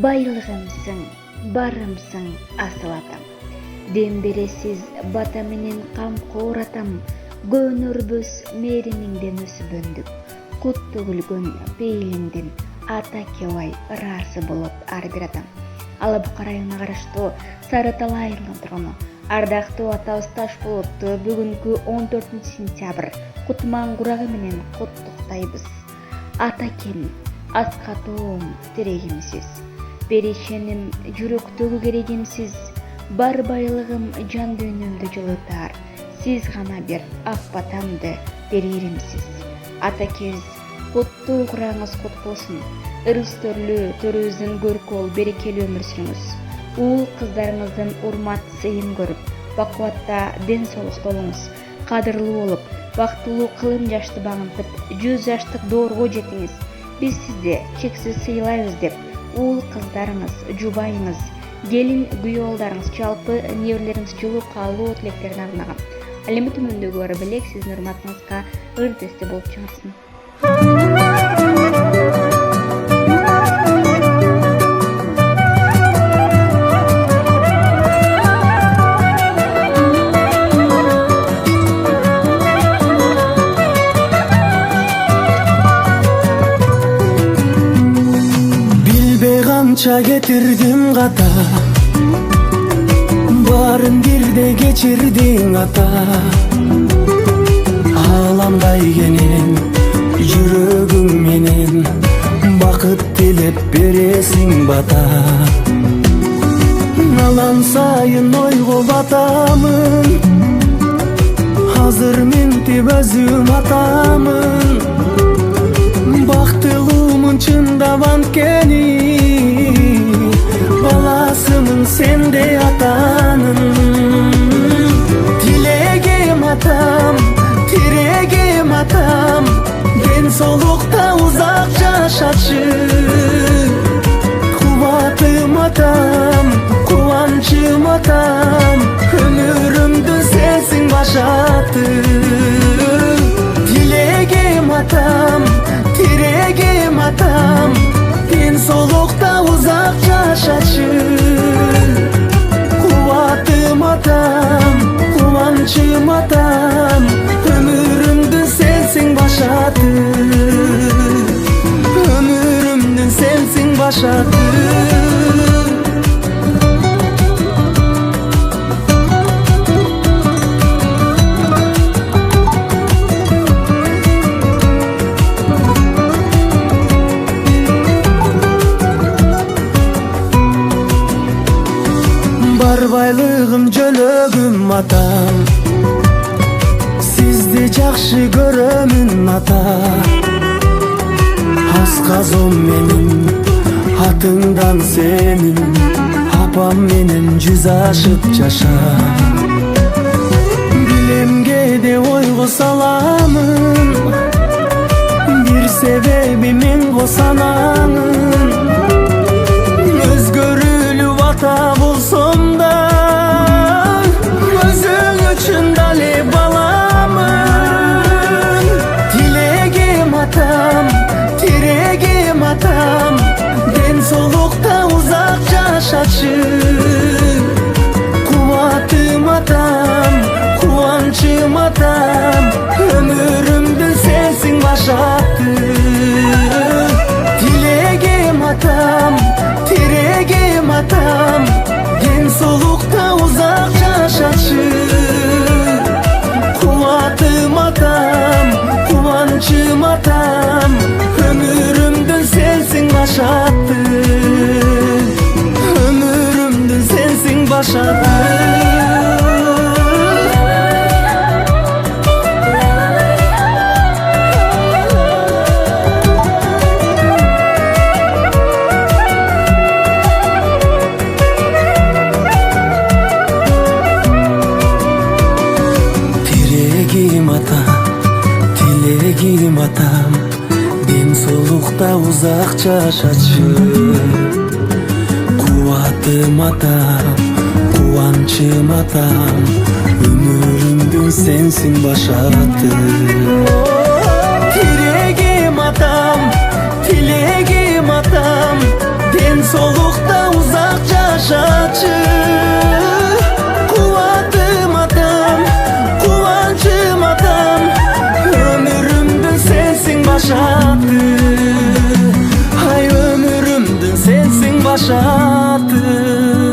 Байлығымсың, барымсың, асыл атам. Дем бересіз бата менен камкор атам. Көнөрбөс мээримиңден өсүп өндүк. Кут төгүлгөн пейилиңден ата кебай ыраазы болот ар бир атам. Ала Букар айылына караштуу Сары Тал айылынын тургуну ардактуу атабыз Ташболотду бүгүнкү 14 сентябрь кутман курагы менен куттуктайбыз. Атакем, аскатоом, тирегимсиз, перишеним жүрөктөгү керегимсиз, бар байлыгым жан дүйнөмдү жылытар, сиз гана бир ак батамды бериримсиз. Атакез, куттуу курагыңыз кут болсун, ырыстөрлүү төрүбүздүн көркөл берекелүү өмүр сүрүңүз. Уул кыздарыңыздын урмат сыйын көрүп, бакубатта ден соолукта болуңуз, кадырлуу болуп, бактылуу кылым жашты багынтып, 100 жаштык доорго жетиңиз. Биз сизди чексиз сыйлайбыз деп, уул кыздарыңыз, жубайыңыз, келин күйөөлдарыңыз, жалпы неберелериңиз жылуу каалоо тилектерин арнаган. Ал эми төмөндөгү бар белек сиздин урматыңызга ыр тести болуп чыгарсын. Канча кетирдим ката, баарын бирде кечирдиң ата. Аламдай кенен жүрөгүң менен бакыт тилеп бересиң бата. Алан сайын ойго батамын, азыр мынтип өзүм атамын. Бактылуумун чындап анткени, баласымын сендей атанын. Тилегим атам, тирегим атам, ден соолукта узак жашачы. Кубатым атам, кубанчым атам, өмүрүмдүн сенсиң башаты. Тилегим атам, тирегим атам, ден соолукта узак жашачы. Кубатым атам, кубанчым атам, өмүрүмдүн сенсиң башаты. Өмүрүмдүн сенсиң башаты. Байлыгым жөлөгүм атам, сизди жакшы көрөмүн ата. Асказом менин атыңдан сенин, апам менен 100 ашып жаша. Билемге де ойго саламын, бир себеби мен косанаңын. Өзгөрүлүп ата болсом да, өзүң үчүн дали баламын. Тилегим атам, тирегим атам, ден соолукта узак жашачы. Кубатым атам, кубанчым атам, өмүрүмдүн сенсиң башаты. Тилегим атам, тирегим атам, ден соолукта узак жашачы. Кубатым атам, кубанчым атам, өмүрүмдүн сенсиң башаты. Өмүрүмдүн сенсиң башаты. Тилегим атам, ден соолукта узак жашачы. Кубатым атам, кубанчым атам, өмүрүмдүн сенсиң башаты. Тирегим атам, тилегим атам, ден solukta uzak yaşaçı. Kuvvatım atam, kuvancım atam, ömrümdün sensin başatı. Hay ömrümdün sensin başatı.